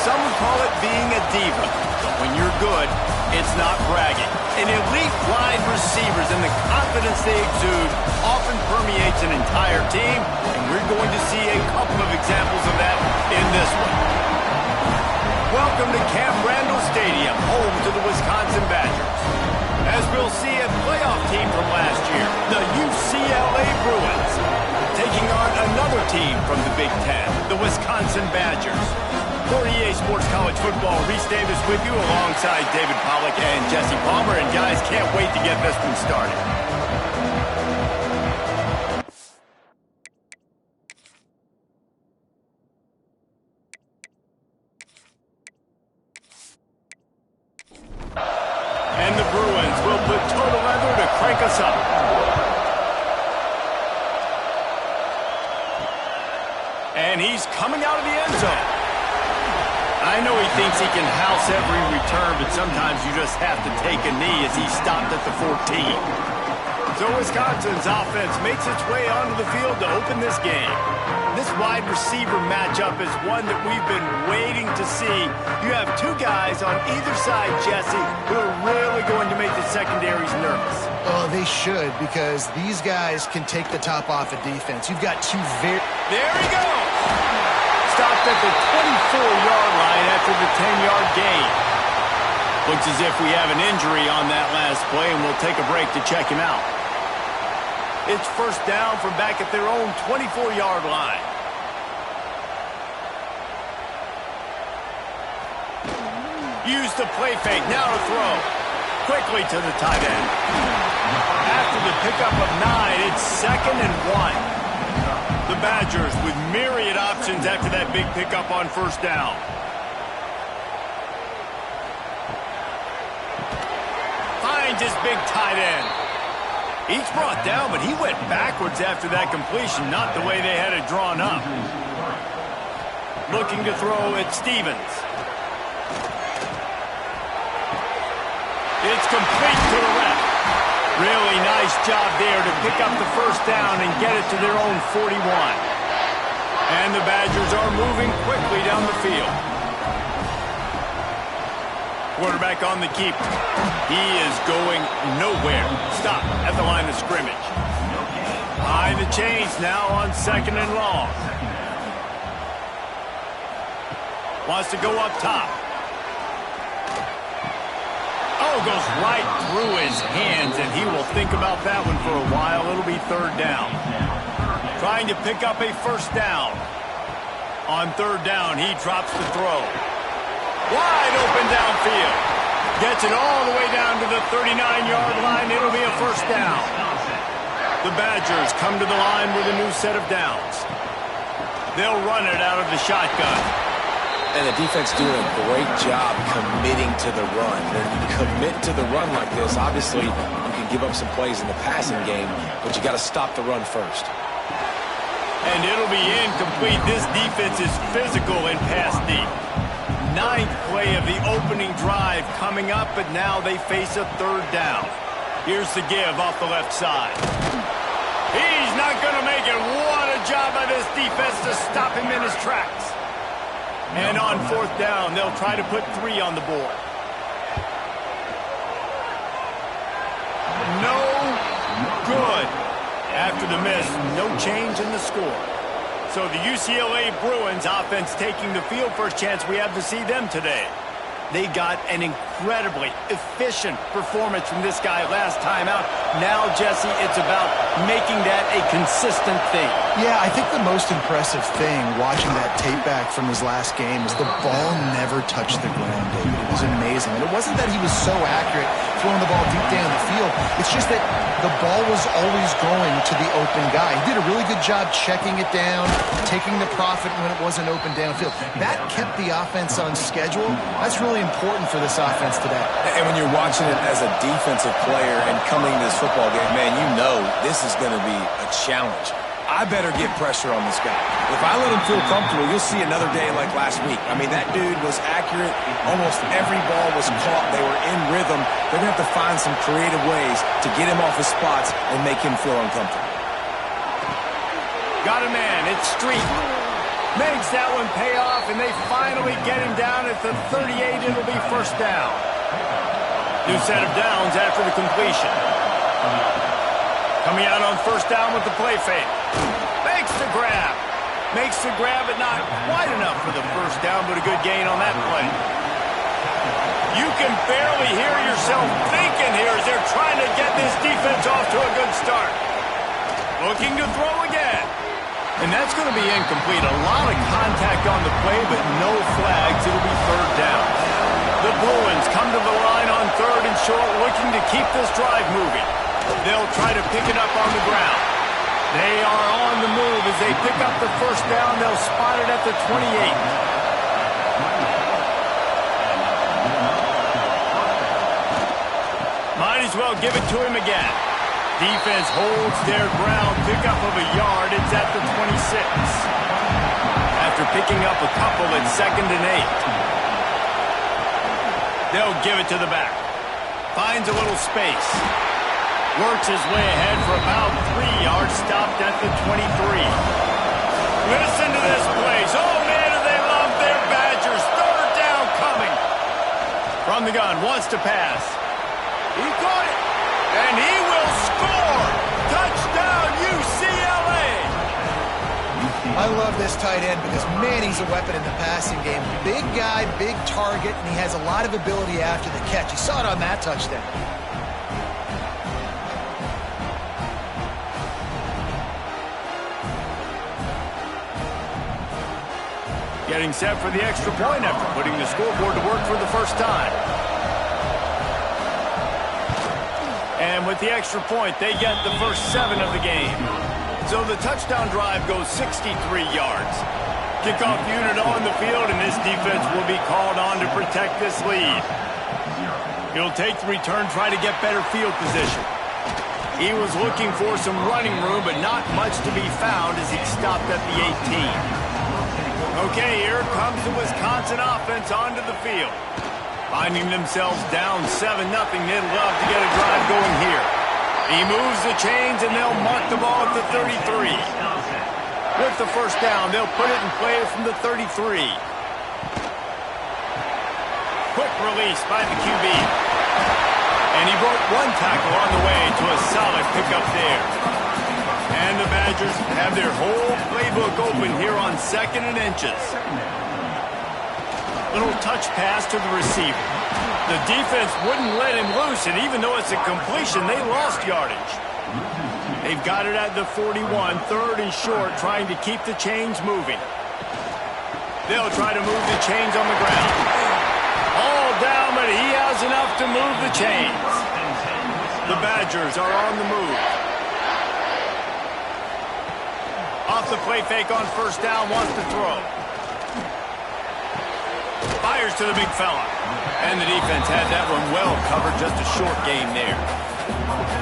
some would call it being a diva. But when you're good, it's not bragging. And elite wide receivers and the confidence they exude often permeates an entire team, and we're going to see a couple of examples of that in this one. Welcome to Camp Randall Stadium, home to the Wisconsin Badgers. As we'll see a playoff team from last year, the UCLA Bruins, taking on another team from the Big Ten, the Wisconsin Badgers. For EA Sports College Football, Reese Davis with you alongside David Pollack and Jesse Palmer. And guys, can't wait to get this one started. And the Bruins will put total leather to crank us up. And he's coming out of the end zone. I know he thinks he can house every return, but sometimes you just have to take a knee as he stopped at the 14. So Wisconsin's offense makes its way onto the field to open this game. This wide receiver matchup is one that we've been waiting to see. You have two guys on either side, Jesse, who are really going to make the secondaries nervous. Oh, they should, because these guys can take the top off of defense. You've got two very... There he goes! Stopped at the 24-yard line after the 10-yard gain. Looks as if we have an injury on that last play, and we'll take a break to check him out. It's first down from back at their own 24-yard line. Use the play fake, now to throw. Quickly to the tight end. After the pickup of 9, it's 2nd and 1. The Badgers with myriad options after that big pickup on first down. Finds his big tight end. He's brought down, but he went backwards after that completion, not the way they had it drawn up. Looking to throw at Stevens. It's complete to the left. Really nice job there to pick up the first down and get it to their own 41. And the Badgers are moving quickly down the field. Quarterback on the keep. He is going nowhere. Stop at the line of scrimmage. High the chains now on 2nd and long. Wants to go up top. Oh, goes right through his hands, and he will think about that one for a while. It'll be 3rd down. Trying to pick up a first down. On 3rd down, he drops the throw. Wide open downfield. Gets it all the way down to the 39-yard line. It'll be a first down. The Badgers come to the line with a new set of downs. They'll run it out of the shotgun. And the defense doing a great job committing to the run. When you commit to the run like this, obviously you can give up some plays in the passing game, but you got to stop the run first. And it'll be incomplete. This defense is physical and pass deep. 9th play of the opening drive coming up, but now they face a 3rd down. Here's the give off the left side. He's not going to make it. What a job by this defense to stop him in his tracks. And on 4th down, they'll try to put 3 on the board. No good. After the miss, no change in the score. So the UCLA Bruins offense taking the field. First chance we have to see them today. They got an incredibly efficient performance from this guy last time out. Now, Jesse, it's about making that a consistent thing. Yeah, I think the most impressive thing watching that tape back from his last game is the ball never touched the ground, David. It was amazing. And it wasn't that he was so accurate throwing the ball deep down the field. It's just that the ball was always going to the open guy. He did a really good job checking it down, taking the profit when it wasn't open downfield. That kept the offense on schedule. That's really important for this offense today. And when you're watching it as a defensive player and coming to this football game, man, you know this is going to be a challenge. I better get pressure on this guy. If I let him feel comfortable, you'll see another day like last week. I mean, that dude was accurate. Almost every ball was caught. They were in rhythm. They're going to have to find some creative ways to get him off his spots and make him feel uncomfortable. Got a man. It's Street. Makes that one pay off, and they finally get him down at the 38. It'll be first down. New set of downs after the completion. Coming out on first down with the play fake. Makes the grab. Makes the grab, but not quite enough for the first down, but a good gain on that play. You can barely hear yourself thinking here as they're trying to get this defense off to a good start. Looking to throw again. And that's going to be incomplete. A lot of contact on the play, but no flags. It'll be third down. The Bruins come to the line on third and short, looking to keep this drive moving. They'll try to pick it up on the ground. They are on the move as they pick up the first down. They'll spot it at the 28. Might as well give it to him again. Defense holds their ground. Pickup of a yard. It's at the 26. After picking up a couple, it's 2nd and 8. They'll give it to the back. Finds a little space. Works his way ahead for about 3 yards. Stopped at the 23. Listen to this place. Oh, man, do they love their Badgers. Third down coming. From the gun. Wants to pass. He caught it. And he will score! Touchdown, UCLA! I love this tight end because, man, he's a weapon in the passing game. Big guy, big target, and he has a lot of ability after the catch. You saw it on that touchdown. Getting set for the extra point after putting the scoreboard to work for the first time. And with the extra point, they get the first 7 of the game. So the touchdown drive goes 63 yards. Kickoff unit on the field, and this defense will be called on to protect this lead. He'll take the return, try to get better field position. He was looking for some running room, but not much to be found as he stopped at the 18. Okay, here comes the Wisconsin offense onto the field. Finding themselves down 7-0, they'd love to get a drive going here. He moves the chains, and they'll mark the ball at the 33. With the first down, they'll put it in play from the 33. Quick release by the QB. And he broke one tackle on the way to a solid pickup there. And the Badgers have their whole playbook open here on 2nd and inches. Little touch pass to the receiver. The defense wouldn't let him loose, and even though it's a completion, they lost yardage. They've got it at the 41, 3rd and short, trying to keep the chains moving. They'll try to move the chains on the ground. All down, but he has enough to move the chains. The Badgers are on the move. Off the play fake on first down, wants to throw. Fires to the big fella. And the defense had that one well covered, just a short game there.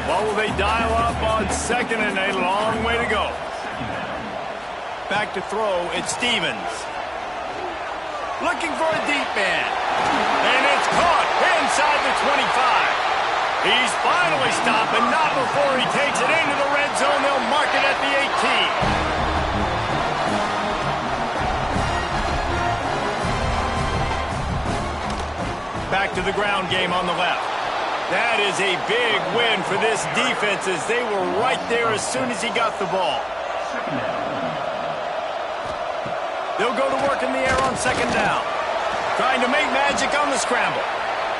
Well, will they dial up on 2nd and 8? A long way to go. Back to throw, it's Stevens. Looking for a deep man. And it's caught inside the 25. He's finally stopped, but not before he takes it into the red zone. They'll mark it at the 18. Back to the ground game on the left. That is a big win for this defense as they were right there as soon as he got the ball. They'll go to work in the air on 2nd down. Trying to make magic on the scramble.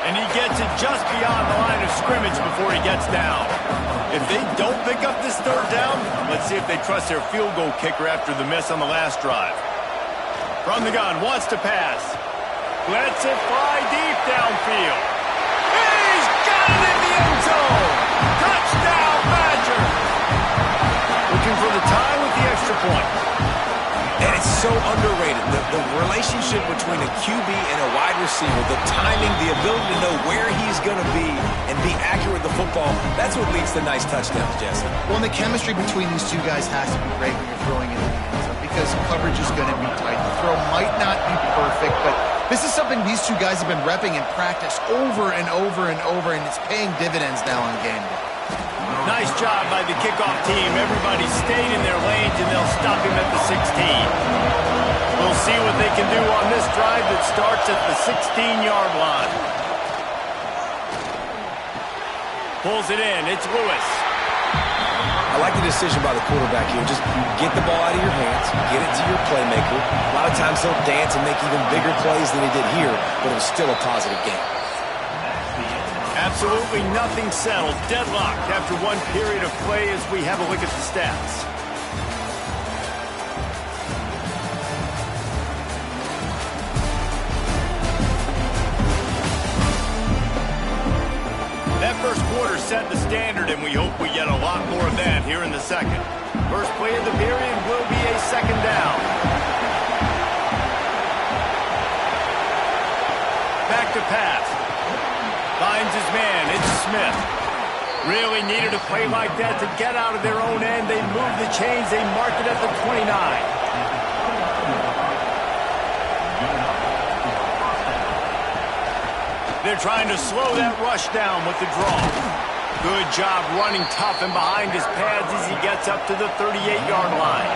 And he gets it just beyond the line of scrimmage before he gets down. If they don't pick up this 3rd down, let's see if they trust their field goal kicker after the miss on the last drive. From the gun, wants to pass. Lets it fly deep downfield. He's got it in the end zone. Touchdown, Badgers. Looking for the tie with the extra point. And it's so underrated. The relationship between a QB and a wide receiver, the timing, the ability to know where he's going to be and be accurate with the football, that's what leads to nice touchdowns, Jesse. Well, and the chemistry between these two guys has to be great when you're throwing in the hands up because coverage is going to be tight. The throw might not be perfect, but this is something these two guys have been repping in practice over and over and over, and it's paying dividends now on game day. Nice job by the kickoff team. Everybody stayed in their lanes, and they'll stop him at the 16. We'll see what they can do on this drive that starts at the 16-yard line. Pulls it in. It's Lewis. I like the decision by the quarterback here. Just get the ball out of your hands, get it to your playmaker. A lot of times he'll dance and make even bigger plays than he did here, but it was still a positive game. Absolutely nothing settled. Deadlocked after one period of play as we have a look at the stats. That first quarter set the standard, and we hope we get a lot more of that here in the second. First play of the period will be a second down. Back to pass. Finds his man. It's Smith. Really needed a play like that to get out of their own end. They move the chains. They mark it at the 29. They're trying to slow that rush down with the draw. Good job running tough and behind his pads as he gets up to the 38-yard line.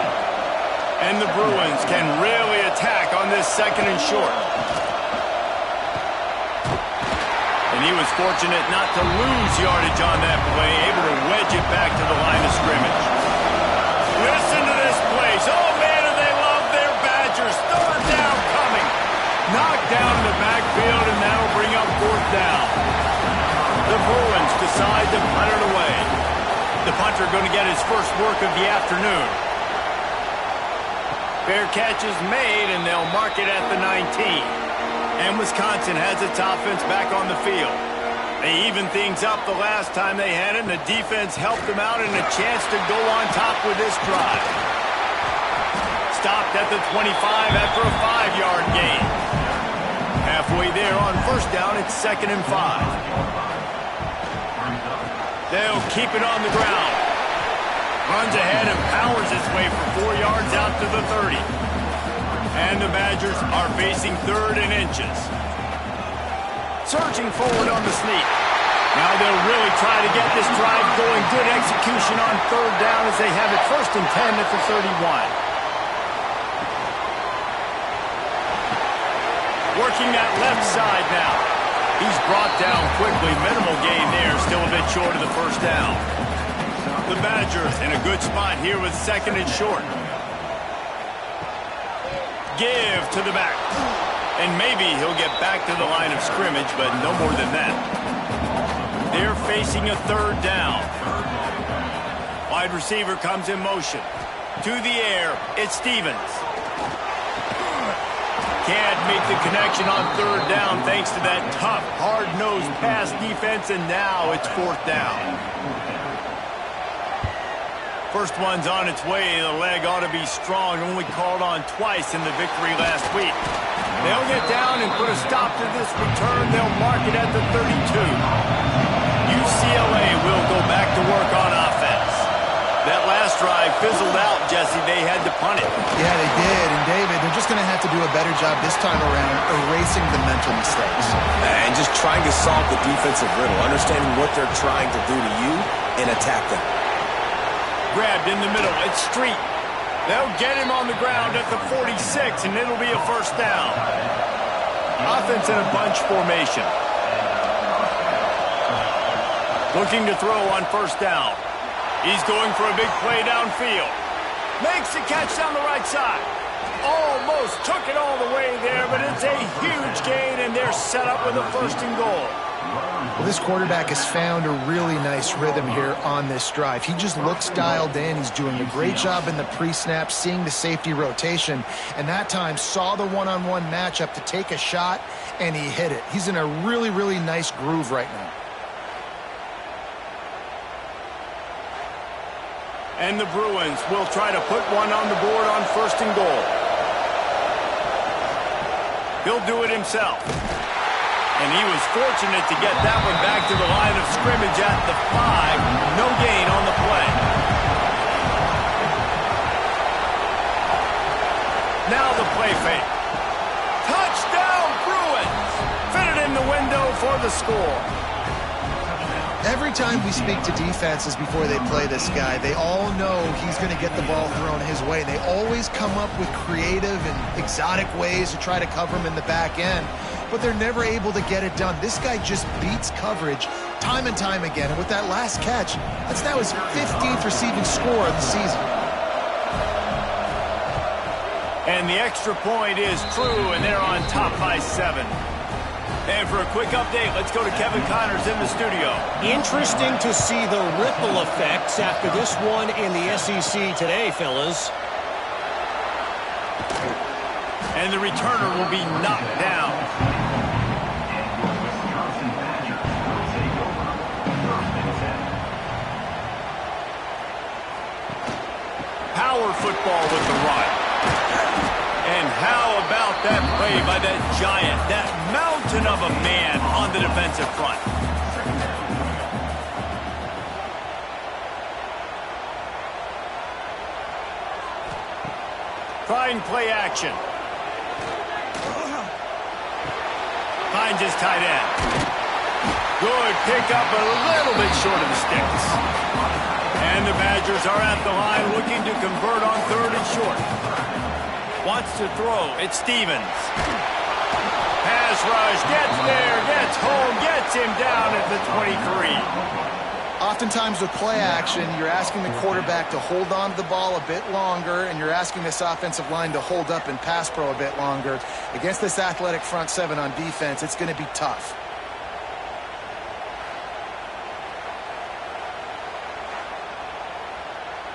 And the Bruins can really attack on this second and short. And he was fortunate not to lose yardage on that play, able to wedge it back to the line of scrimmage. Listen to this place. Oh, man, do they love their Badgers. Third down coming. Knocked down in the backfield, and that'll bring up fourth down. The Bruins decide to punt it away. The punter going to get his first work of the afternoon. Fair catch is made, and they'll mark it at the 19. And Wisconsin has its offense back on the field. They evened things up the last time they had it, and the defense helped them out and a chance to go on top with this drive. Stopped at the 25 after a 5-yard gain. Halfway there on first down, it's 2nd and 5. They'll keep it on the ground. Runs ahead and powers his way for 4 yards out to the 30. And the Badgers are facing 3rd and inches. Surging forward on the sneak. Now they'll really try to get this drive going. Good execution on 3rd down as they have it 1st and 10 at the 31. Working that left side now. He's brought down quickly. Minimal gain there. Still a bit short of the first down. The Badgers in a good spot here with 2nd and short. Give to the back. And maybe he'll get back to the line of scrimmage, but no more than that. They're facing a 3rd down. Wide receiver comes in motion. To the air, it's Stevens. Can't make the connection on 3rd down thanks to that tough, hard-nosed pass defense, and now it's 4th down. First one's on its way. The leg ought to be strong. Only called on twice in the victory last week. They'll get down and put a stop to this return. They'll mark it at the 32. UCLA will go back to work on offense. That last drive fizzled out, Jesse. They had to punt it. Yeah, they did. And, David, they're just going to have to do a better job this time around erasing the mental mistakes. And just trying to solve the defensive riddle, understanding what they're trying to do to you and attack them. Grabbed in the middle. It's Street. They'll get him on the ground at the 46, and it'll be a first down. Offense in a bunch formation. Looking to throw on first down. He's going for a big play downfield. Makes the catch down the right side. Almost took it all the way there, but it's a huge gain, and they're set up with a 1st and goal. Well, this quarterback has found a really nice rhythm here on this drive. He just looks dialed in. He's doing a great job in the pre-snap, seeing the safety rotation, and that time saw the one-on-one matchup to take a shot, and he hit it. He's in a really, really nice groove right now. And the Bruins will try to put one on the board on 1st and goal. He'll do it himself. And he was fortunate to get that one back to the line of scrimmage at the 5. No gain on the play. Now the play fake. Touchdown, Bruins! Fitted in the window for the score. Every time we speak to defenses before they play this guy, they all know he's going to get the ball thrown his way. They always come up with creative and exotic ways to try to cover him in the back end, but they're never able to get it done. This guy just beats coverage time and time again, and with that last catch, that's now his 15th receiving score of the season. And the extra point is true, and they're on top by 7. And for a quick update, let's go to Kevin Connors in the studio. Interesting to see the ripple effects after this one in the SEC today, fellas. And the returner will be knocked down. Power football with the run. And how about that play by that giant, that mountain of a man on the defensive front? Trying play action. Finds his tight end. Good pickup, a little bit short of the sticks. And the Badgers are at the line looking to convert on 3rd and short. Wants to throw. It's Stevens. Pass rush. Gets there. Gets home. Gets him down at the 23. Oftentimes with play action, you're asking the quarterback to hold on to the ball a bit longer, and you're asking this offensive line to hold up in pass pro a bit longer. Against this athletic front 7 on defense, it's going to be tough.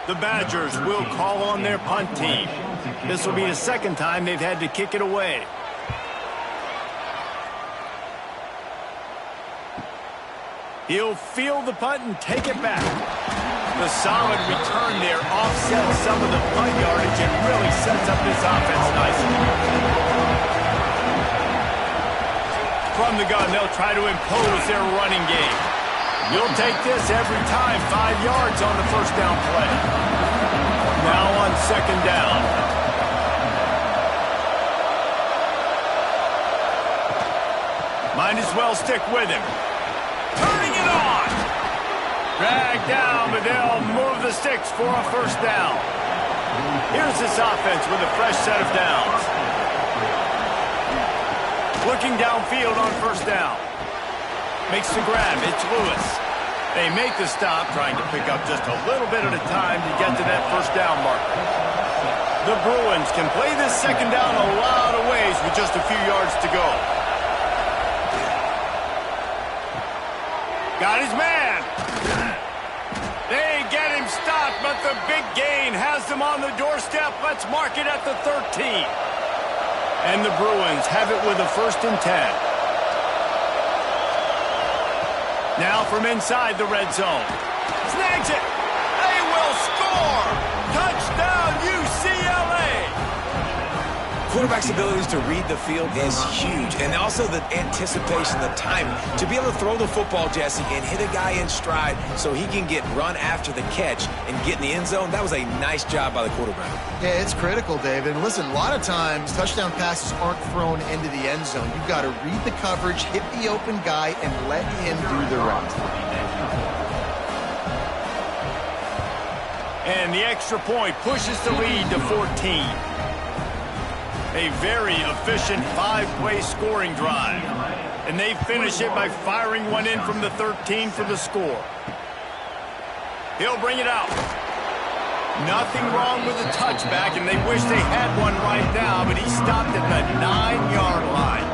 The Badgers will call on their punt team. This will be the second time they've had to kick it away. He'll field the punt and take it back. The solid return there offsets some of the punt yardage and really sets up this offense nicely. From the gun, they'll try to impose their running game. You'll take this every time. 5 yards on the first down play. Now on 2nd down. Might as well stick with him. Turning it on. Dragged down, but they'll move the sticks for a 1st down. Here's this offense with a fresh set of downs. Looking downfield on 1st down. Makes the grab. It's Lewis. They make the stop, trying to pick up just a little bit at a time to get to that 1st down marker. The Bruins can play this 2nd down a lot of ways with just a few yards to go. Got his man. They get him stopped, but the big gain has them on the doorstep. Let's mark it at the 13. And the Bruins have it with a 1st and 10. Now from inside the red zone. Snags it. They will score. Touchdown, UCLA. Quarterback's abilities to read the field is huge. And also the anticipation, the timing. To be able to throw the football, Jesse, and hit a guy in stride so he can get run after the catch and get in the end zone, that was a nice job by the quarterback. Yeah, it's critical, David. And listen, a lot of times touchdown passes aren't thrown into the end zone. You've got to read the coverage, hit the open guy, and let him do the rest. And the extra point pushes the lead to 14. A very efficient 5-play scoring drive. And they finish it by firing one in from the 13 for the score. He'll bring it out. Nothing wrong with the touchback, and they wish they had one right now, but he stopped at the 9-yard line.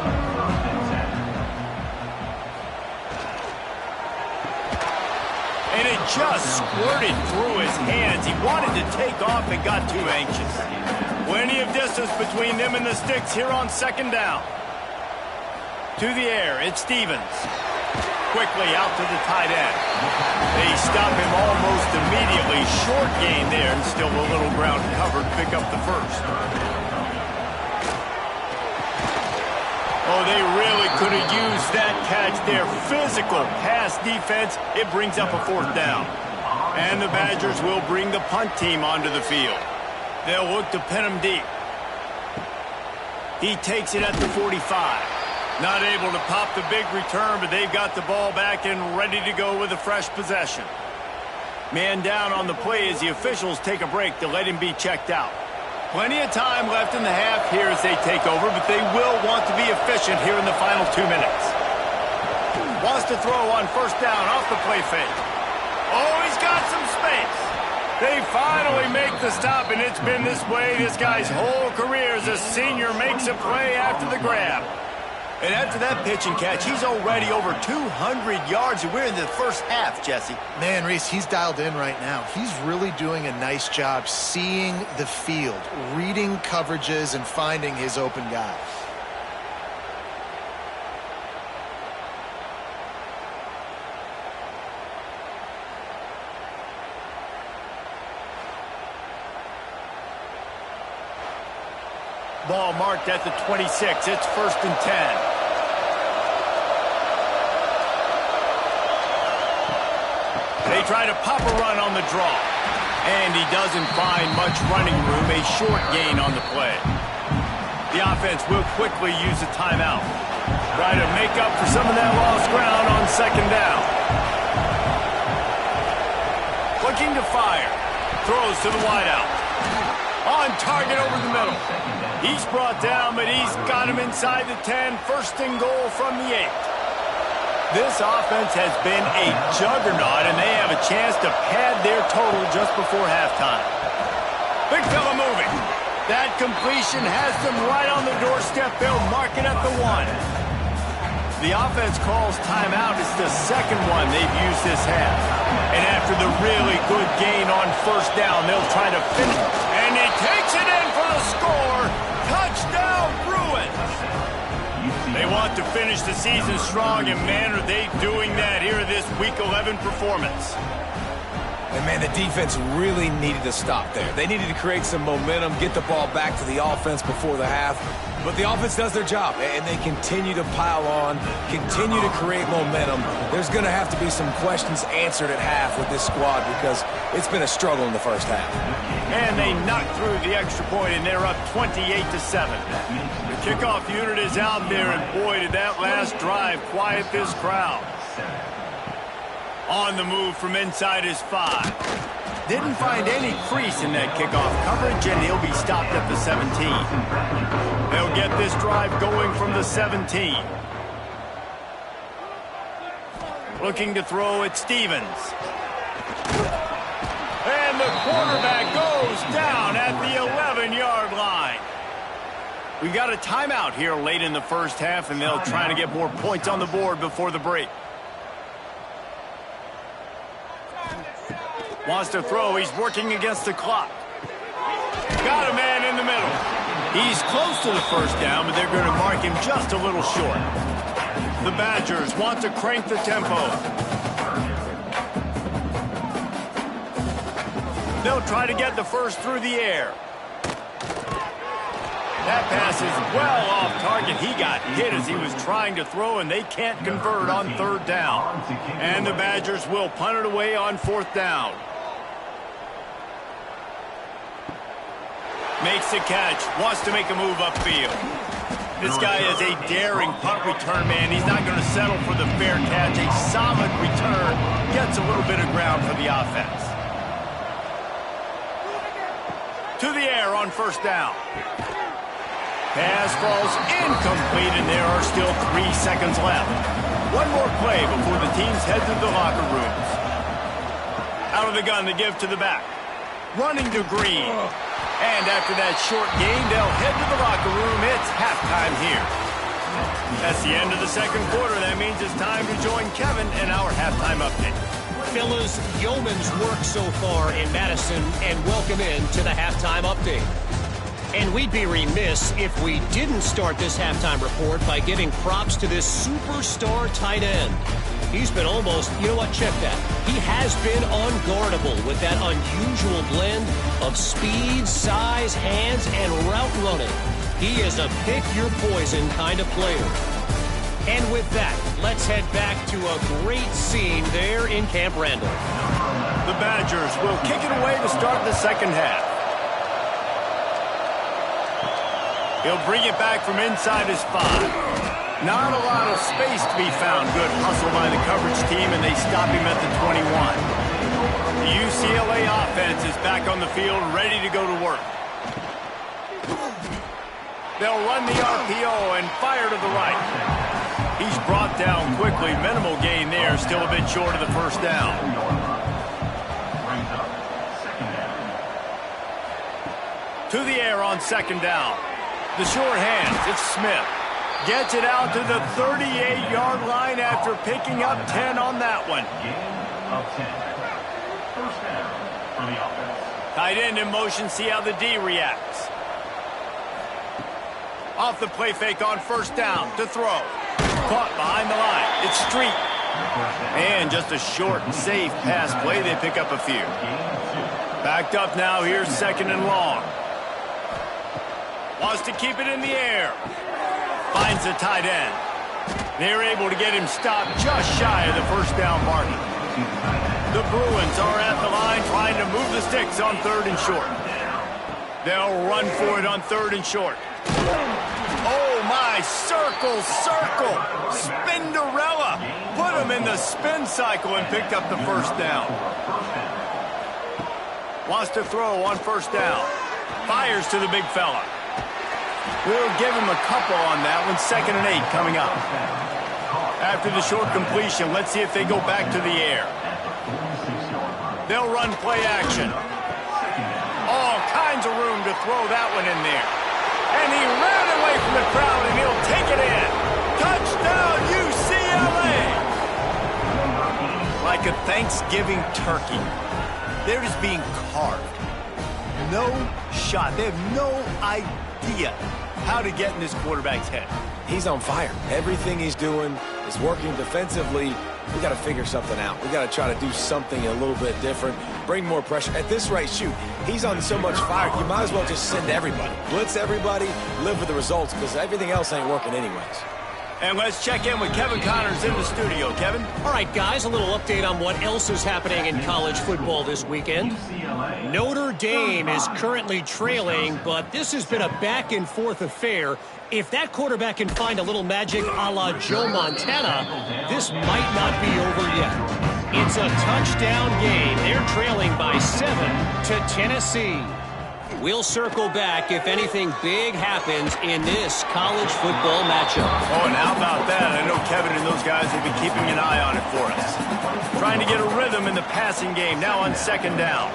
And it just squirted through his hands. He wanted to take off and got too anxious. Plenty of distance between them and the sticks here on 2nd down. To the air, it's Stevens. Quickly out to the tight end. They stop him almost immediately. Short gain there, and still a little ground covered to pick up the 1st. Oh, they really could have used that catch there. Physical pass defense. It brings up a 4th down. And the Badgers will bring the punt team onto the field. They'll look to pin him deep. He takes it at the 45. Not able to pop the big return, but they've got the ball back and ready to go with a fresh possession. Man down on the play as the officials take a break to let him be checked out. Plenty of time left in the half here as they take over, but they will want to be efficient here in the final 2 minutes. Wants to throw on first down off the play fake. Oh, he's got some space. They finally make the stop, and it's been this way this guy's whole career as a senior makes a play after the grab. And after that pitch and catch, he's already over 200 yards, and we're in the first half, Jesse. Man, Reese, he's dialed in right now. He's really doing a nice job seeing the field, reading coverages, and finding his open guy. Ball marked at the 26. It's 1st and 10. They try to pop a run on the draw. And he doesn't find much running room, a short gain on the play. The offense will quickly use a timeout. Try to make up for some of that lost ground on 2nd down. Looking to fire. Throws to the wideout. On target over the middle. He's brought down, but he's got him inside the 10. 1st and goal from the 8. This offense has been a juggernaut, and they have a chance to pad their total just before halftime. Big fella moving. That completion has them right on the doorstep. They'll mark it at the 1. The offense calls timeout. It's the 2nd one they've used this half. And after the really good gain on 1st down, they'll try to finish. And he takes it in for the score. Touchdown, Bruins! They want to finish the season strong, and man, are they doing that here in this Week 11 performance. And man, the defense really needed to stop there. They needed to create some momentum, get the ball back to the offense before the half. But the offense does their job, and they continue to pile on, continue to create momentum. There's going to have to be some questions answered at half with this squad because it's been a struggle in the first half. And they knock through the extra point, and they're up 28-7. The kickoff unit is out there, and boy, did that last drive quiet this crowd. On the move from inside his 5. Didn't find any crease in that kickoff coverage, and he'll be stopped at the 17. They'll get this drive going from the 17. Looking to throw at Stevens. And the quarterback goes down at the 11-yard line. We got a timeout here late in the first half, and they'll try to get more points on the board before the break. Wants to throw. He's working against the clock. Got a man in the middle. He's close to the 1st down, but they're going to mark him just a little short. The Badgers want to crank the tempo. They'll try to get the 1st through the air. That pass is well off target. He got hit as he was trying to throw, and they can't convert on 3rd down. And the Badgers will punt it away on 4th down. Makes the catch, wants to make a move upfield. This guy is a daring punt return man. He's not going to settle for the fair catch. A solid return gets a little bit of ground for the offense. To the air on 1st down. Pass falls incomplete, and there are still 3 seconds left. One more play before the teams head to the locker rooms. Out of the gun to give to the back. Running to Green. And after that short gain, they'll head to the locker room. It's halftime here. That's the end of the 2nd quarter. That means it's time to join Kevin in our halftime update. Fellas, yeoman's work so far in Madison, and welcome in to the halftime update. And we'd be remiss if we didn't start this halftime report by giving props to this superstar tight end. He's been almost, you know what, check that. He has been unguardable with that unusual blend of speed, size, hands, and route running. He is a pick-your-poison kind of player. And with that, let's head back to a great scene there in Camp Randall. The Badgers will kick it away to start the 2nd half. He'll bring it back from inside his 5. Not a lot of space to be found. Good hustle by the coverage team, and they stop him at the 21. The UCLA offense is back on the field, ready to go to work. They'll run the RPO and fire to the right. He's brought down quickly. Minimal gain there, still a bit short of the first down. To the air on second down. The short hands, it's Smith. Gets it out to the 38-yard line after picking up 10 on that one. Tight end in motion, see how the D reacts. Off the play fake on first down to throw. Caught behind the line. It's Street. And just a short and safe pass play. They pick up a few. Backed up now. Here's second and long. Wants to keep it in the air. Finds the tight end. They're able to get him stopped just shy of the first down marker. The Bruins are at the line trying to move the sticks on third and short. They'll run for it on third and short. Oh, my. Circle, circle. Spinderella. Put him in the spin cycle and picked up the first down. Wants to throw on first down. Fires to the big fella. We'll give him a couple on that one. 2nd and 8 coming up. After the short completion, let's see if they go back to the air. They'll run play action. All kinds of room to throw that one in there. And he ran away from the crowd, and he'll take it in. Touchdown, UCLA! Like a Thanksgiving turkey. They're just being carved. No shot. They have no idea how to get in this quarterback's head. He's on fire. Everything he's doing is working defensively. We got to figure something out. We got to try to do something a little bit different. Bring more pressure. At this rate, shoot, he's on so much fire, you might as well just send everybody. Blitz everybody, live with the results, because everything else ain't working anyways. And let's check in with Kevin Connors in the studio. Kevin? All right, guys, a little update on what else is happening in college football this weekend. Notre Dame is currently trailing, but this has been a back-and-forth affair. If that quarterback can find a little magic a la Joe Montana, this might not be over yet. It's a touchdown game. They're trailing by 7 to Tennessee. We'll circle back if anything big happens in this college football matchup. Oh, and how about that? I know Kevin and those guys will be keeping an eye on it for us. Trying to get a rhythm in the passing game, now on second down.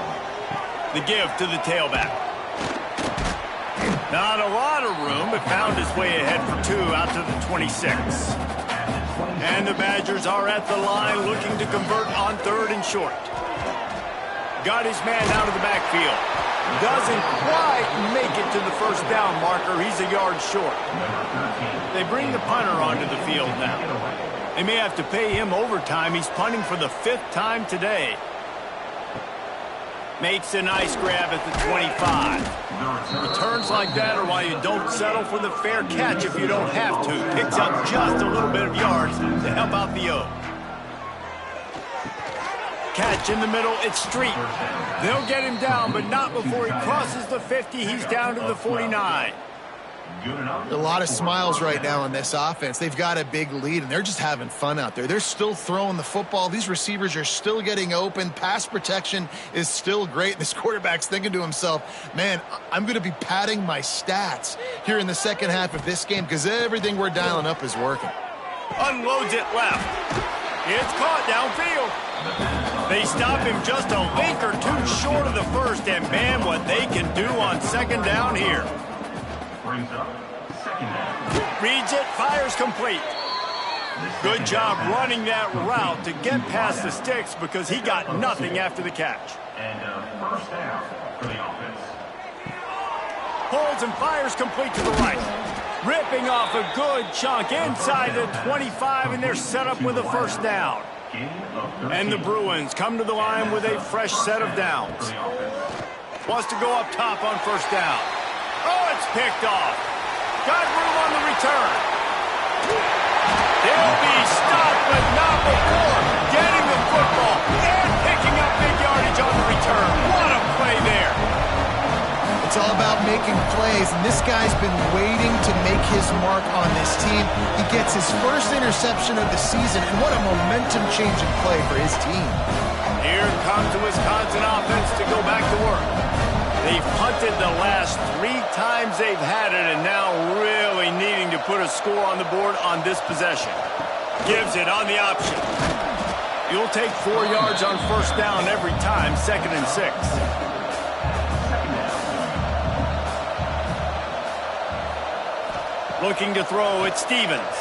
The give to the tailback. Not a lot of room, but found his way ahead for 2 out to the 26. And the Badgers are at the line looking to convert on third and short. Got his man out of the backfield. Doesn't quite make it to the first down marker. He's a yard short. They bring the punter onto the field now. They may have to pay him overtime. He's punting for the 5th time today. Makes a nice grab at the 25. Returns like that are why you don't settle for the fair catch if you don't have to. Picks up just a little bit of yards to help out the O. Catch in the middle, it's Street. They'll get him down, but not before he crosses the 50. He's down to the 49. A lot of smiles right now on this offense. They've got a big lead, and they're just having fun out there. They're still throwing the football. These receivers are still getting open. Pass protection is still great. This quarterback's thinking to himself, man, I'm going to be padding my stats here in the second half of this game because everything we're dialing up is working. Unloads it left. It's caught downfield. They stop him just a link or two short of the first, and man, what they can do on second down here. Reads it, fires complete. Good job running that route to get past the sticks because he got nothing after the catch. First down for the offense. Holds and fires complete to the right. Ripping off a good chunk inside the 25, and they're set up with a first down. And the Bruins come to the line with a fresh set of downs. Wants to go up top on first down. Oh, it's picked off. Got room on the return. They'll be stopped, but not before getting the football and picking up big yardage on the return. What a play there. It's It's all about making plays, and this guy's been waiting to make his mark on this team. He gets his first interception of the season, and what a momentum-changing play for his team. Here comes the Wisconsin offense to go back to work. They've punted the last 3 times they've had it, and now really needing to put a score on the board on this possession. Gives it on the option. You'll take 4 yards on first down every time, 2nd and 6. Looking to throw, it's Stevens.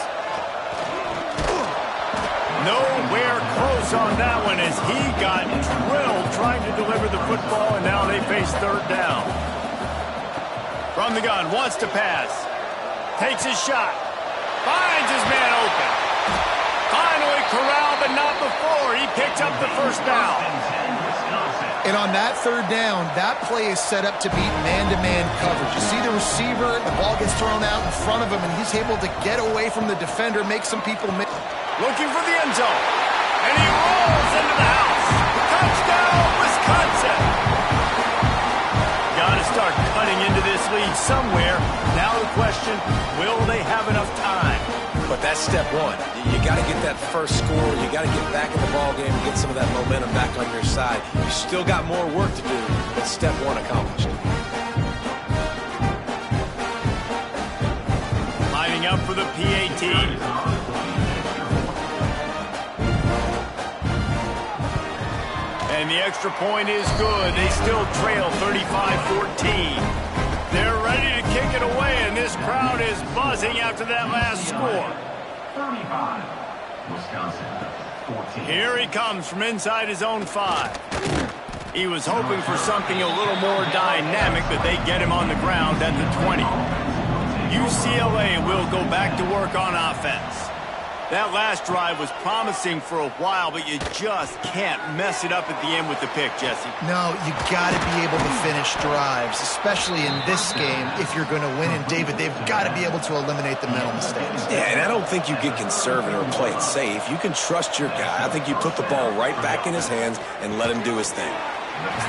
Nowhere close on that one as he got drilled trying to deliver the football, and now they face 3rd down. From the gun, wants to pass. Takes his shot. Finds his man open. Finally corralled, but not before. He picks up the first down. And on that 3rd down, that play is set up to beat man-to-man coverage. You see the receiver, the ball gets thrown out in front of him, and he's able to get away from the defender, make some people miss. Looking for the end zone. And he rolls into the house. Touchdown, Wisconsin. Got to start cutting into this lead somewhere. Now the question, will they have enough time? But that's step one. You got to get that first score. You got to get back in the ball game and get some of that momentum back on your side. You still got more work to do, but step one accomplished. Lining up for the PAT. And the extra point is good. They still trail 35-14. They're ready to kick it away, and this crowd is buzzing after that last score. 35, Wisconsin, 14. Here he comes from inside his own 5. He was hoping for something a little more dynamic, but they get him on the ground at the 20. UCLA will go back to work on offense. That last drive was promising for a while, but you just can't mess it up at the end with the pick, Jesse. No, you got to be able to finish drives, especially in this game if you're going to win. And, David, they've got to be able to eliminate the mental mistakes. Yeah, and I don't think you get conservative or play it safe. You can trust your guy. I think you put the ball right back in his hands and let him do his thing.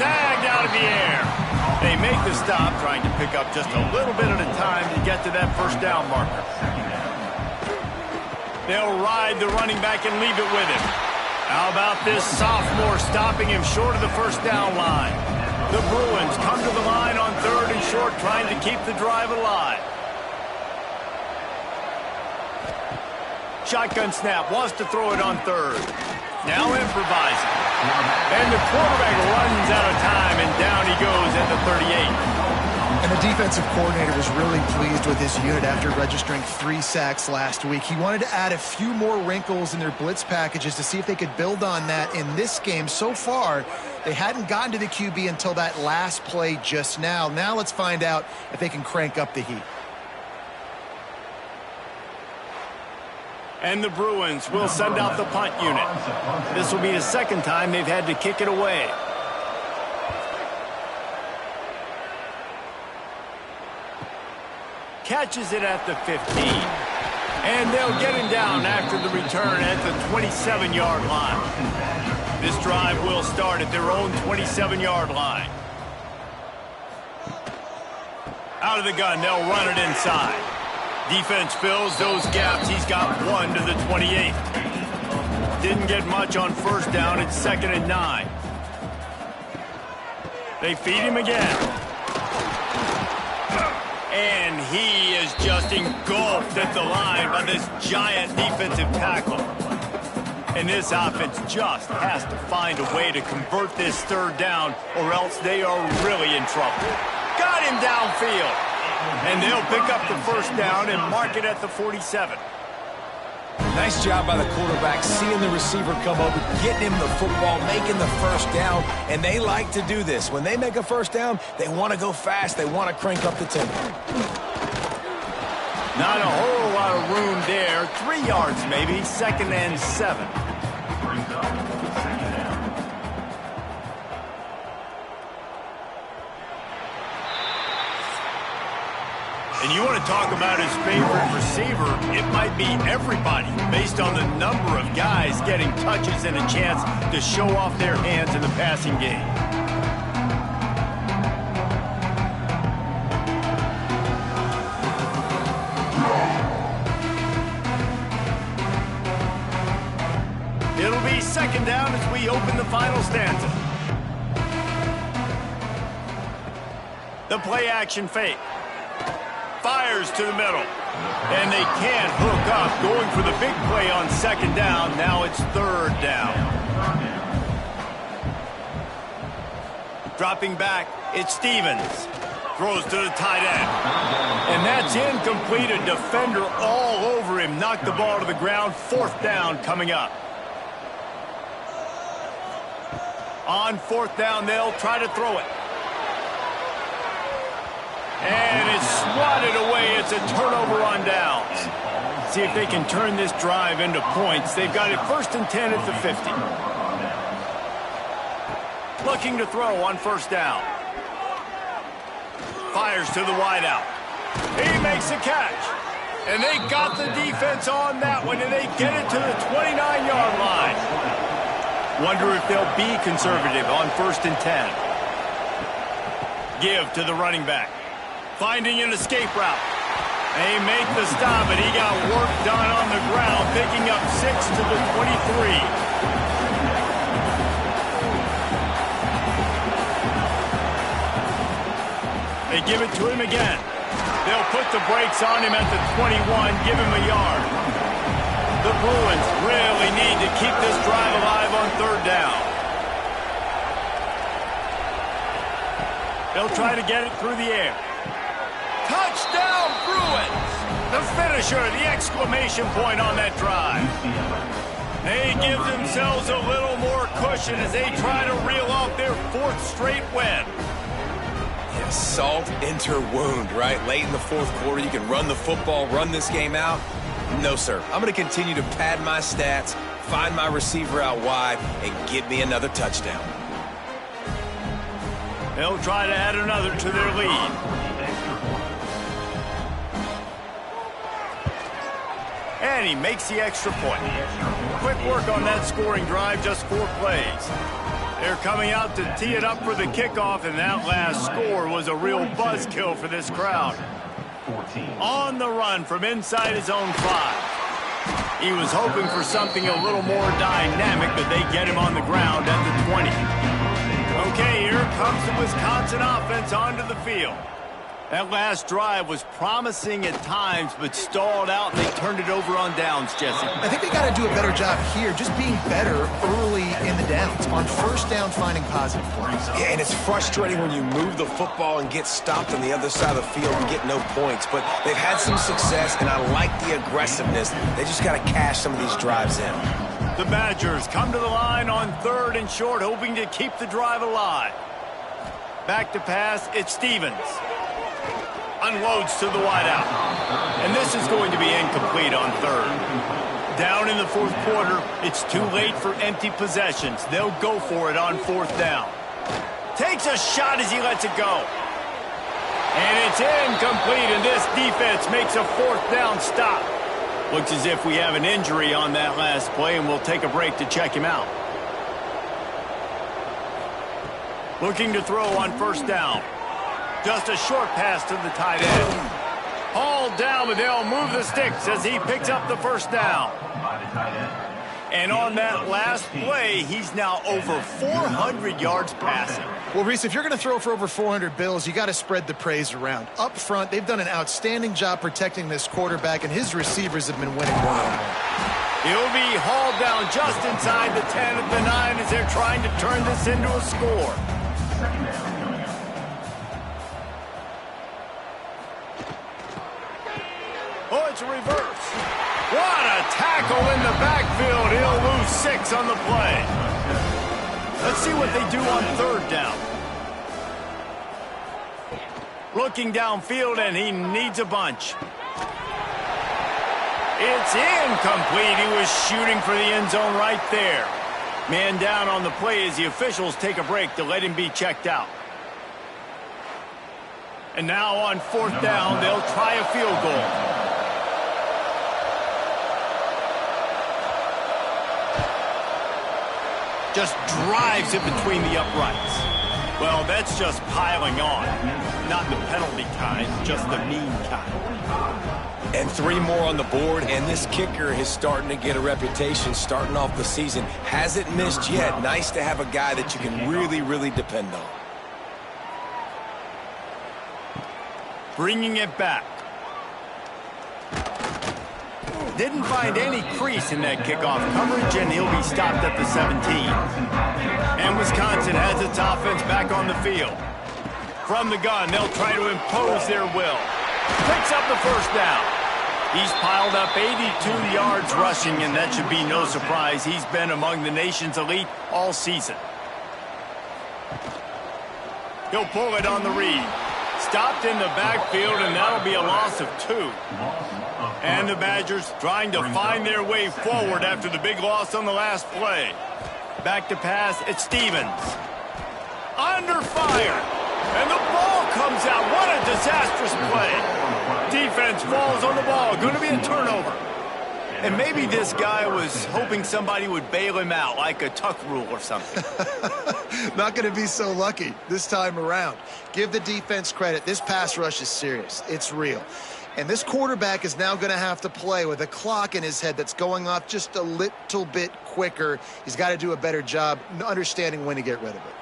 Snagged out of the air. They make the stop, trying to pick up just a little bit at a time to get to that first down marker. They'll ride the running back and leave it with him. How about this sophomore stopping him short of the first down line? The Bruins come to the line on 3rd and short, trying to keep the drive alive. Shotgun snap, wants to throw it on 3rd. Now improvising. And the quarterback runs out of time, and down he goes at the 38. And the defensive coordinator was really pleased with his unit after registering 3 sacks last week. He wanted to add a few more wrinkles in their blitz packages to see if they could build on that in this game. So far, they hadn't gotten to the QB until that last play just now. Now let's find out if they can crank up the heat. And the Bruins will send out the punt unit. This will be the 2nd time they've had to kick it away. Catches it at the 15. And they'll get him down after the return at the 27-yard line. This drive will start at their own 27-yard line. Out of the gun, they'll run it inside. Defense fills those gaps. He's got 1 to the 28. Didn't get much on first down. It's 2nd and 9. They feed him again. And he is just engulfed at the line by this giant defensive tackle. And this offense just has to find a way to convert this 3rd down, or else they are really in trouble. Got him downfield. And they'll pick up the first down and mark it at the 47. Nice job by the quarterback, seeing the receiver come over, getting him the football, making the first down, and they like to do this. When they make a first down, they want to go fast. They want to crank up the tempo. Not a whole lot of room there. 3 yards maybe, 2nd and 7. Brings up 2nd down. And you want to talk about his favorite receiver, it might be everybody based on the number of guys getting touches and a chance to show off their hands in the passing game. second down as we open the final stanza. The play action fake. Fires to the middle. And they can't hook up. Going for the big play on second down. Now it's third down. Dropping back, it's Stevens. Throws to the tight end. And that's incomplete. A defender all over him. Knocked the ball to the ground. Fourth down coming up. On fourth down, they'll try to throw it. And it's swatted away. It's a turnover on downs. See if they can turn this drive into points. They've got it 1st and 10 at the 50. Looking to throw on first down. Fires to the wideout. He makes a catch. And they got the defense on that one, and they get it to the 29-yard line. Wonder if they'll be conservative on 1st and 10. Give to the running back. Finding an escape route. They make the stop, and he got work done on the ground, picking up 6 to the 23. They give it to him again. They'll put the brakes on him at the 21, give him a yard. The Bruins really need to keep this drive alive on third down. They'll try to get it through the air. Touchdown, Bruins! The finisher, the exclamation point on that drive. They give themselves a little more cushion as they try to reel off their 4th straight win. Yeah, salt enter wound, right? Late in the 4th quarter, you can run the football, run this game out. No, sir. I'm going to continue to pad my stats, find my receiver out wide, and get me another touchdown. They'll try to add another to their lead. And he makes the extra point. Quick work on that scoring drive, just 4 plays. They're coming out to tee it up for the kickoff, and that last score was a real buzzkill for this crowd. On the run from inside his own 5. He was hoping for something a little more dynamic, but they get him on the ground at the 20. Okay, here comes the Wisconsin offense onto the field. That last drive was promising at times, but stalled out, and they turned it over on downs, Jesse. I think they got to do a better job here, just being better early in the downs. On first down, finding positive plays. Yeah, and it's frustrating when you move the football and get stopped on the other side of the field and get no points. But they've had some success, and I like the aggressiveness. They just got to cash some of these drives in. The Badgers come to the line on 3rd and short, hoping to keep the drive alive. Back to pass, it's Stevens. Unloads to the wideout. And this is going to be incomplete on 3rd. Down in the 4th quarter, it's too late for empty possessions. They'll go for it on 4th down. Takes a shot as he lets it go. And it's incomplete, and this defense makes a 4th down stop. Looks as if we have an injury on that last play, and we'll take a break to check him out. Looking to throw on 1st down. Just a short pass to the tight end. Hauled down, but they'll move the sticks as he picks up the 1st down. And on that last play, he's now over 400 yards passing. Well, Reese, if you're going to throw for over 400 bills, you got to spread the praise around. Up front, they've done an outstanding job protecting this quarterback, and his receivers have been winning one-on-one. He'll be hauled down just inside the 10 at the 9 as they're trying to turn this into a score. Oh, it's a reverse. What a tackle in the backfield. He'll lose 6 on the play. Let's see what they do on 3rd down. Looking downfield, and he needs a bunch. It's incomplete. He was shooting for the end zone right there. Man down on the play as the officials take a break to let him be checked out. And now on 4th down, they'll try a field goal. Just drives it between the uprights. Well, that's just piling on. Not the penalty kind, just the mean kind. And 3 more on the board, and this kicker is starting to get a reputation starting off the season. Hasn't missed yet. Nice to have a guy that you can really, really depend on. Bringing it back. Didn't find any crease in that kickoff coverage, and he'll be stopped at the 17. And Wisconsin has its offense back on the field. From the gun, they'll try to impose their will. Picks up the first down. He's piled up 82 yards rushing, and that should be no surprise. He's been among the nation's elite all season. He'll pull it on the read. Stopped in the backfield, and that'll be a loss of 2. And the Badgers trying to find their way forward after the big loss on the last play. Back to pass, it's Stevens. Under fire. And the ball comes out. What a disastrous play. Defense falls on the ball. Going to be a turnover. And maybe this guy was hoping somebody would bail him out, like a tuck rule or something. Not going to be so lucky this time around. Give the defense credit. This pass rush is serious. It's real. And this quarterback is now going to have to play with a clock in his head that's going off just a little bit quicker. He's got to do a better job understanding when to get rid of it.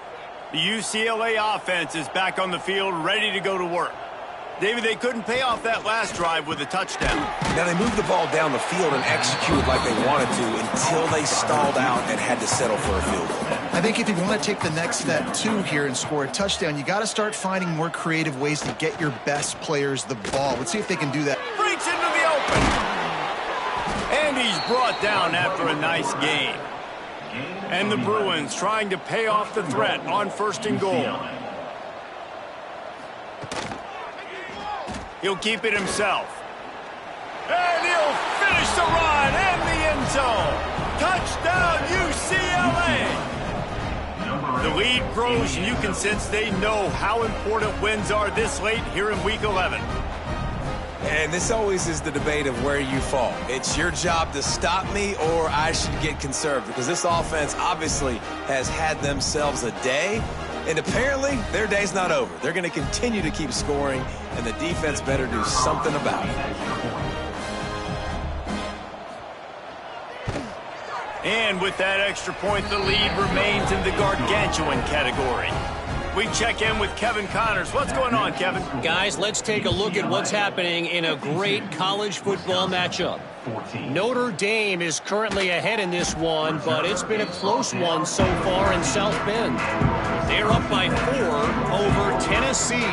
The UCLA offense is back on the field, ready to go to work. David, they couldn't pay off that last drive with a touchdown. Now, they moved the ball down the field and executed like they wanted to until they stalled out and had to settle for a field goal. I think if you want to take the next step, too, here and score a touchdown, you got to start finding more creative ways to get your best players the ball. Let's see if they can do that. Breaks into the open. And he's brought down after a nice game. And the Bruins trying to pay off the threat on 1st and goal. He'll keep it himself. And he'll finish the run and the end zone. Touchdown, UCLA. The lead grows, and you can sense they know how important wins are this late here in Week 11. And this always is the debate of where you fall. It's your job to stop me, or I should get conserved, because this offense obviously has had themselves a day. And apparently, their day's not over. They're going to continue to keep scoring, and the defense better do something about it. And with that extra point, the lead remains in the gargantuan category. We check in with Kevin Connors. What's going on, Kevin? Guys, let's take a look at what's happening in a great college football matchup. Notre Dame is currently ahead in this one, but it's been a close one so far in South Bend. They're up by 4 over Tennessee.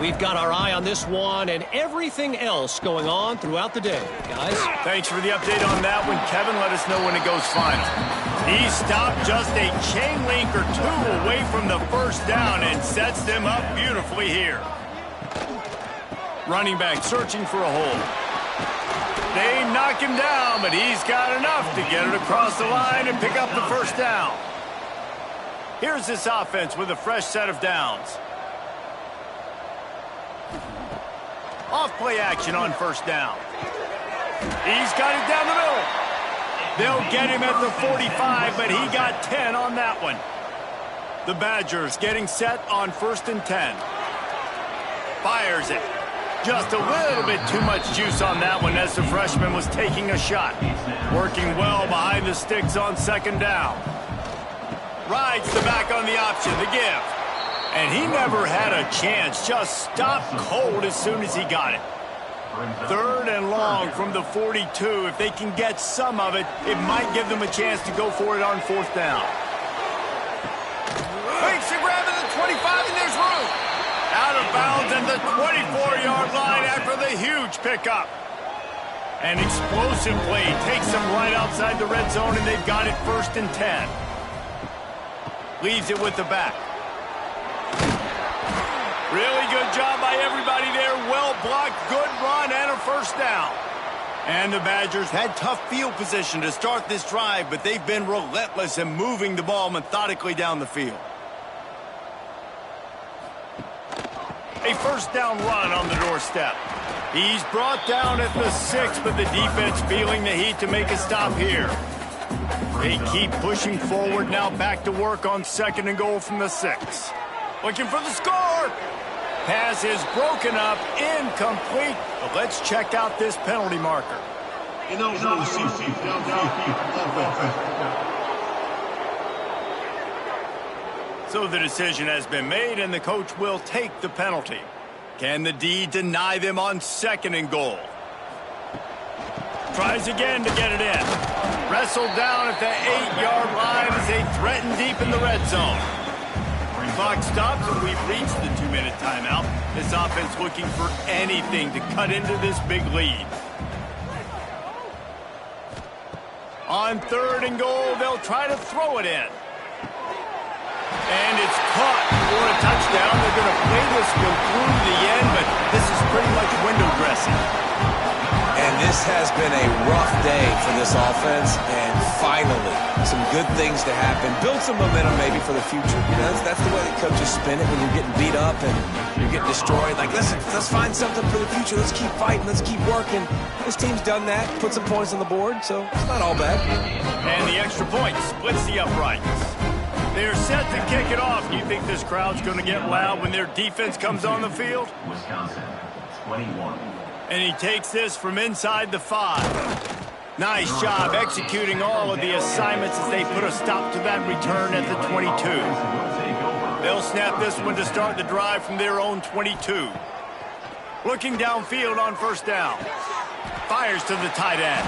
We've got our eye on this one and everything else going on throughout the day, guys. Thanks for the update on that one, Kevin. Let us know when it goes final. He stopped just a chain link or 2 away from the first down and sets them up beautifully here. Running back searching for a hole. They knock him down, but he's got enough to get it across the line and pick up the first down. Here's this offense with a fresh set of downs. Off play action on first down. He's got it down the middle. They'll get him at the 45, but he got 10 on that one. The Badgers getting set on 1st and 10. Fires it. Just a little bit too much juice on that one as the freshman was taking a shot. Working well behind the sticks on 2nd down. Rides the back on the option, the give. And he never had a chance. Just stopped cold as soon as he got it. 3rd and long from the 42. If they can get some of it, it might give them a chance to go for it on 4th down. Fakes the grab at the 25, and there's room. Out of bounds at the 24-yard line after the huge pickup. An explosive play takes them right outside the red zone, and they've got it 1st and 10. Leaves it with the back. Really good job by everybody there. Well blocked, good run, and a first down. And the Badgers had tough field position to start this drive, but they've been relentless in moving the ball methodically down the field. A first down run on the doorstep. He's brought down at the 6, but the defense feeling the heat to make a stop here. They keep pushing forward, now back to work on 2nd and goal from the 6. Looking for the score. Pass is broken up, incomplete. But let's check out this penalty marker. So the decision has been made, and the coach will take the penalty. Can the D deny them on 2nd and goal? Tries again to get it in. Wrestled down at the 8-yard line as they threaten deep in the red zone. Clock stops, and we've reached the 2-minute timeout. This offense looking for anything to cut into this big lead. On 3rd and goal, they'll try to throw it in. And it's caught for a touchdown. They're going to play this one through to the end, but this is pretty much window dressing. And this has been a rough day for this offense, and finally, some good things to happen. Build some momentum maybe for the future. You know, that's the way the coaches spin it when you're getting beat up and you're getting destroyed. Like, listen, let's find something for the future. Let's keep fighting. Let's keep working. This team's done that, put some points on the board, so it's not all bad. And the extra point splits the uprights. They're set to kick it off. Do you think this crowd's going to get loud when their defense comes on the field? Wisconsin, 21. And he takes this from inside the 5. Nice job executing all of the assignments as they put a stop to that return at the 22. They'll snap this one to start the drive from their own 22. Looking downfield on 1st down. Fires to the tight end.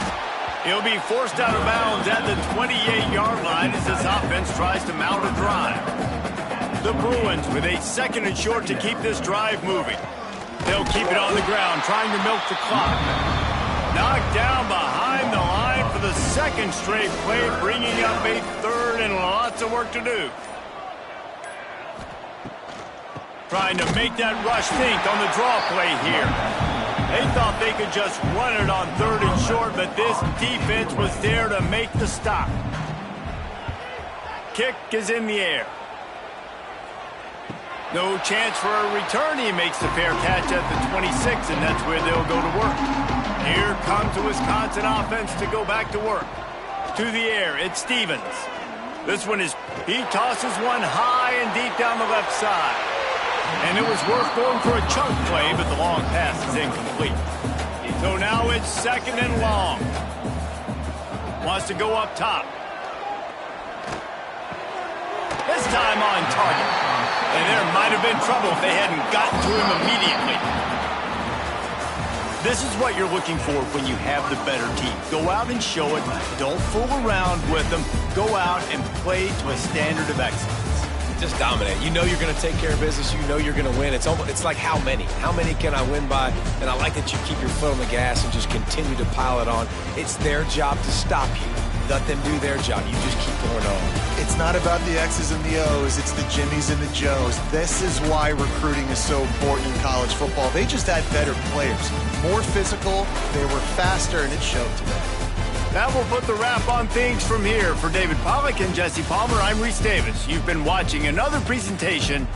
He'll be forced out of bounds at the 28-yard line as this offense tries to mount a drive. The Bruins with a 2nd and short to keep this drive moving. They'll keep it on the ground, trying to milk the clock. Knocked down behind the line for the 2nd straight play, bringing up a 3rd and lots of work to do. Trying to make that rush think on the draw play here. They thought they could just run it on 3rd and short, but this defense was there to make the stop. Kick is in the air. No chance for a return. He makes the fair catch at the 26, and that's where they'll go to work. Here comes the Wisconsin offense to go back to work. To the air, it's Stevens. This one is, he tosses one high and deep down the left side. And it was worth going for a chunk play, but the long pass is incomplete. So now it's 2nd and long. Wants to go up top. This time on target. And there might have been trouble if they hadn't gotten to him immediately. This is what you're looking for when you have the better team. Go out and show it. Don't fool around with them. Go out and play to a standard of excellence. Just dominate. You know you're going to take care of business. You know you're going to win. It's like how many? How many can I win by? And I like that you keep your foot on the gas and just continue to pile it on. It's their job to stop you. Let them do their job. You just keep going on. It's not about the X's and the O's. It's the Jimmies and the Joes. This is why recruiting is so important in college football. They just had better players. More physical, they were faster, and it showed today. That will put the wrap on things from here. For David Pollack and Jesse Palmer, I'm Reese Davis. You've been watching another presentation